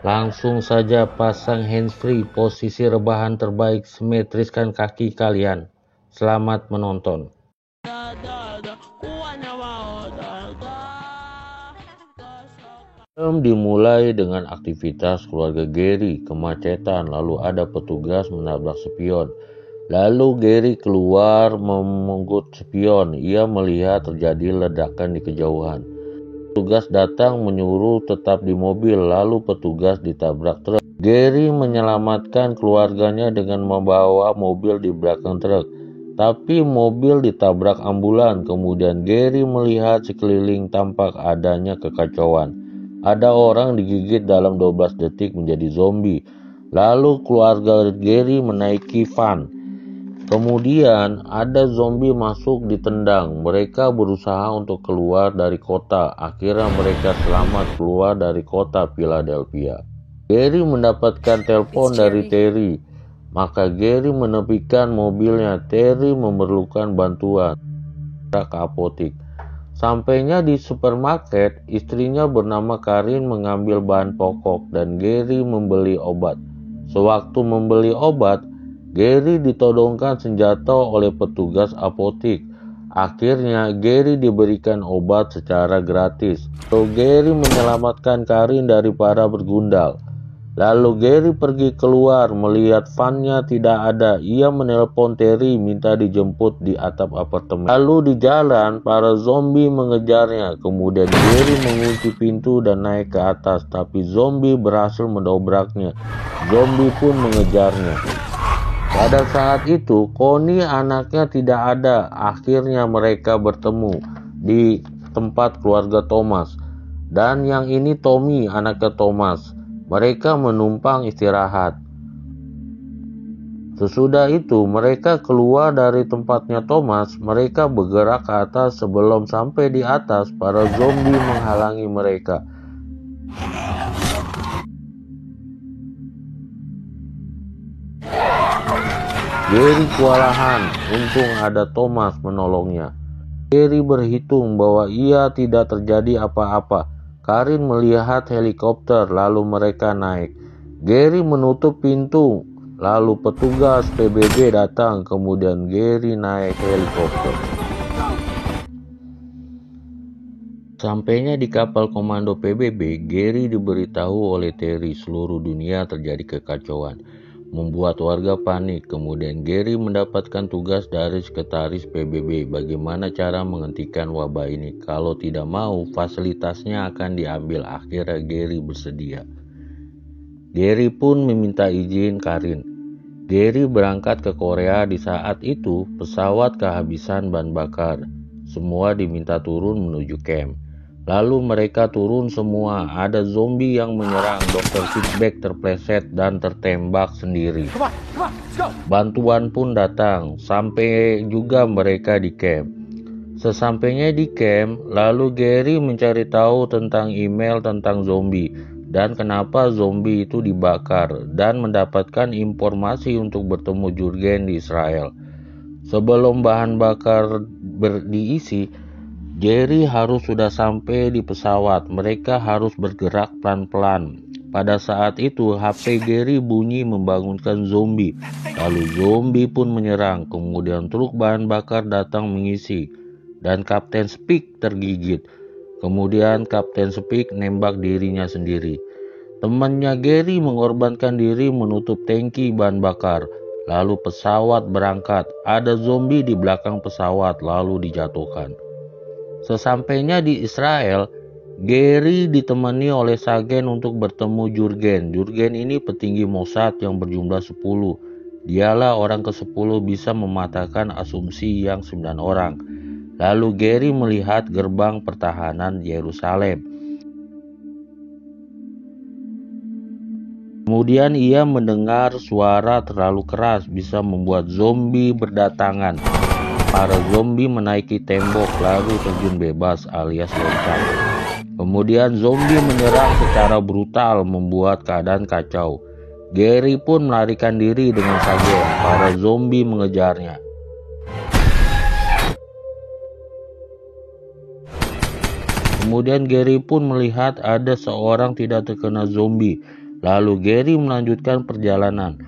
Langsung saja pasang handsfree, posisi rebahan terbaik, simetriskan kaki kalian. Selamat menonton. Film dimulai dengan aktivitas keluarga Gary, kemacetan, lalu ada petugas menabrak spion. Lalu Gary keluar memungut spion, ia melihat terjadi ledakan di kejauhan. Petugas datang menyuruh tetap di mobil, lalu petugas ditabrak truk. Gary menyelamatkan keluarganya dengan membawa mobil di belakang truk. Tapi mobil ditabrak ambulan, kemudian Gary melihat sekeliling tampak adanya kekacauan. Ada orang digigit dalam 12 detik menjadi zombie. Lalu keluarga Gary menaiki van. Kemudian ada zombie masuk ditendang. Mereka berusaha untuk keluar dari kota. Akhirnya mereka selamat keluar dari kota Philadelphia. Gary mendapatkan telepon dari Terry. Maka Gary menepikan mobilnya. Terry memerlukan bantuan ke apotik. Sampainya di supermarket, istrinya bernama Karin mengambil bahan pokok dan Gary membeli obat. Sewaktu membeli obat, Gary ditodongkan senjata oleh petugas apotik. Akhirnya Gary diberikan obat secara gratis. Lalu Gary menyelamatkan Karin dari para bergundal. Lalu Gary pergi keluar melihat van-nya tidak ada. Ia menelpon Terry minta dijemput di atap apartemen. Lalu di jalan para zombie mengejarnya. Kemudian Gary mengunci pintu dan naik ke atas, tapi zombie berhasil mendobraknya. Zombie pun mengejarnya. Pada saat itu, Connie anaknya tidak ada. Akhirnya mereka bertemu di tempat keluarga Thomas. Dan yang ini Tommy, anaknya Thomas. Mereka menumpang istirahat. Sesudah itu, mereka keluar dari tempatnya Thomas. Mereka bergerak ke atas. Sebelum sampai di atas, para zombie menghalangi mereka. Gary kewalahan, untung ada Thomas menolongnya. Gary berhitung bahwa ia tidak terjadi apa-apa. Karin melihat helikopter, lalu mereka naik. Gary menutup pintu, lalu petugas PBB datang, kemudian Gary naik helikopter. Sampainya di kapal komando PBB, Gary diberitahu oleh Terry seluruh dunia terjadi kekacauan. Membuat warga panik. Kemudian Gary mendapatkan tugas dari sekretaris PBB bagaimana cara menghentikan wabah ini. Kalau tidak mau, fasilitasnya akan diambil. Akhirnya Gary bersedia. Gary pun meminta izin Karin. Gary berangkat ke Korea. Di saat itu, pesawat kehabisan bahan bakar. Semua diminta turun menuju camp. Lalu mereka turun semua. Ada zombie yang menyerang. Dr. Feedback terpleset dan tertembak sendiri. Bantuan pun datang. Sampai juga mereka di camp. Sesampainya di camp, lalu Gary mencari tahu tentang email tentang zombie dan kenapa zombie itu dibakar dan mendapatkan informasi untuk bertemu Jurgen di Israel. Sebelum bahan bakar diisi, Gary harus sudah sampai di pesawat. Mereka harus bergerak pelan-pelan. Pada saat itu, HP Gary bunyi membangunkan zombie. Lalu zombie pun menyerang. Kemudian truk bahan bakar datang mengisi. Dan Kapten Speak tergigit. Kemudian Kapten Speak nembak dirinya sendiri. Temannya Gary mengorbankan diri menutup tangki bahan bakar. Lalu pesawat berangkat. Ada zombie di belakang pesawat lalu dijatuhkan. Sesampainya di Israel, Gary ditemani oleh Sagen untuk bertemu Jurgen. Jurgen ini petinggi Mossad yang berjumlah 10. Dialah orang ke-10 bisa mematahkan asumsi yang 9 orang. Lalu Gary melihat gerbang pertahanan Yerusalem. Kemudian ia mendengar suara terlalu keras bisa membuat zombie berdatangan. Para zombie menaiki tembok lalu terjun bebas alias loncat. Kemudian zombie menyerang secara brutal membuat keadaan kacau. Gary pun melarikan diri dengan Sagen. Para zombie mengejarnya. Kemudian Gary pun melihat ada seorang tidak terkena zombie. Lalu Gary melanjutkan perjalanan.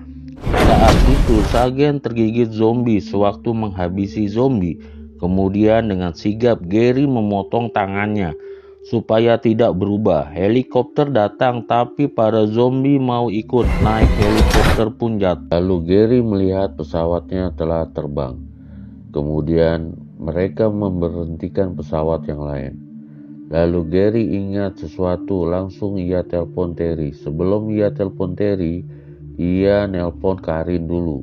Saat itu Sagen tergigit zombie sewaktu menghabisi zombie. Kemudian dengan sigap Gary memotong tangannya supaya tidak berubah. Helikopter datang tapi para zombie mau ikut naik helikopter pun jatuh. Lalu Gary melihat pesawatnya telah terbang. Kemudian mereka memberhentikan pesawat yang lain. Lalu Gary ingat sesuatu, langsung ia telepon Terry. Sebelum ia telepon Terry, ia nelpon Karin dulu.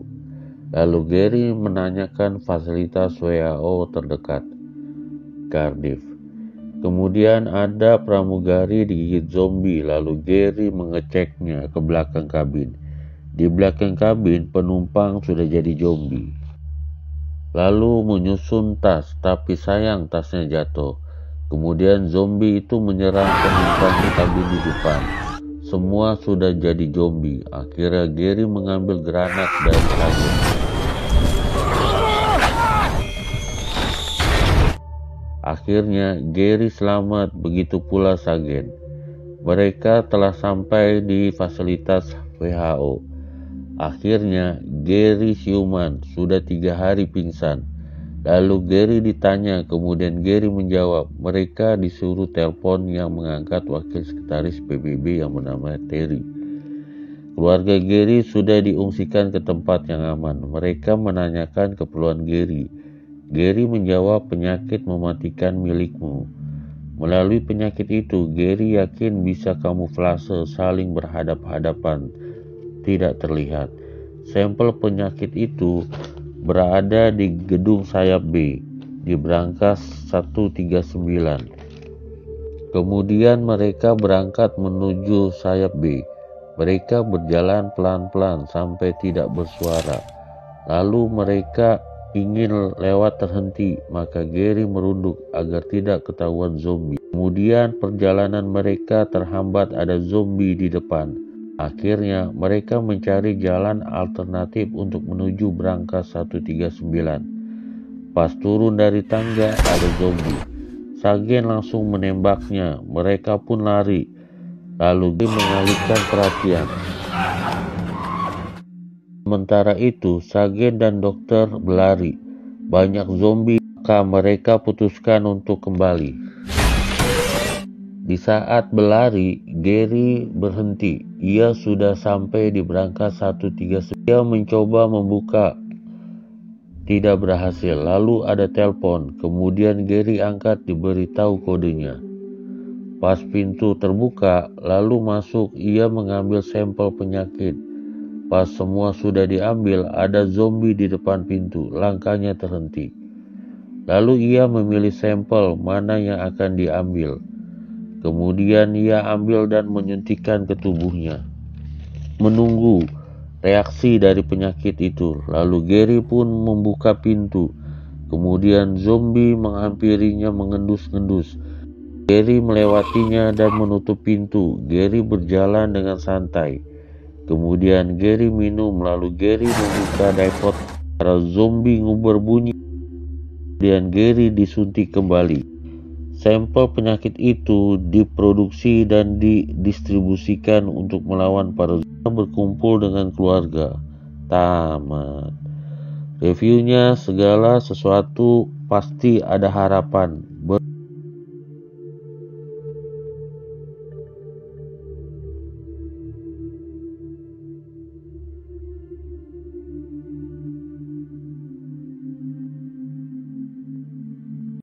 Lalu Gary menanyakan fasilitas WHO terdekat, Cardiff. Kemudian ada pramugari digigit zombie, lalu Gary mengeceknya ke belakang kabin. Di belakang kabin, penumpang sudah jadi zombie. Lalu menyusun tas, tapi sayang tasnya jatuh. Kemudian zombie itu menyerang penumpang di kabin di depan. Semua sudah jadi zombie. Akhirnya Gary mengambil granat dari Sagen. Akhirnya Gary selamat, begitu pula Sagen. Mereka telah sampai di fasilitas WHO. Akhirnya Gary siuman, sudah 3 hari pingsan. Lalu Gary ditanya, kemudian Gary menjawab. Mereka disuruh telepon yang mengangkat wakil sekretaris PBB yang bernama Terry. Keluarga Gary sudah diungsikan ke tempat yang aman. Mereka menanyakan keperluan Gary. Gary menjawab, penyakit mematikan milikmu. Melalui penyakit itu, Gary yakin bisa kamuflase, saling berhadap-hadapan, tidak terlihat. Sampel penyakit itu berada di gedung sayap B, di Brankas 139. Kemudian mereka berangkat menuju sayap B. Mereka berjalan pelan-pelan sampai tidak bersuara. Lalu mereka ingin lewat terhenti, maka Gary merunduk agar tidak ketahuan zombie. Kemudian perjalanan mereka terhambat, ada zombie di depan. Akhirnya mereka mencari jalan alternatif untuk menuju Brankas 139. Pas turun dari tangga ada zombie. Sagen langsung menembaknya, mereka pun lari. Lalu dia mengalihkan perhatian. Sementara itu, Sagen dan dokter berlari. Banyak zombie, maka mereka putuskan untuk kembali. Di saat berlari, Gary berhenti. Ia sudah sampai di Brankas 139. Ia mencoba membuka, tidak berhasil. Lalu ada telepon. Kemudian Gary angkat, diberitahu kodenya. Pas pintu terbuka, lalu masuk, ia mengambil sampel penyakit. Pas semua sudah diambil, ada zombie di depan pintu. Langkahnya terhenti. Lalu ia memilih sampel mana yang akan diambil. Kemudian ia ambil dan menyuntikkan ke tubuhnya. Menunggu reaksi dari penyakit itu. Lalu Gary pun membuka pintu. Kemudian zombie menghampirinya mengendus-endus. Gary melewatinya dan menutup pintu. Gary berjalan dengan santai. Kemudian Gary minum, lalu Gary membuka daipot. Para zombie berbunyi. Kemudian Gary disuntik kembali. Sampel penyakit itu diproduksi dan didistribusikan untuk melawan para zombie. Berkumpul dengan keluarga. Tamat. Reviewnya, segala sesuatu pasti ada harapan.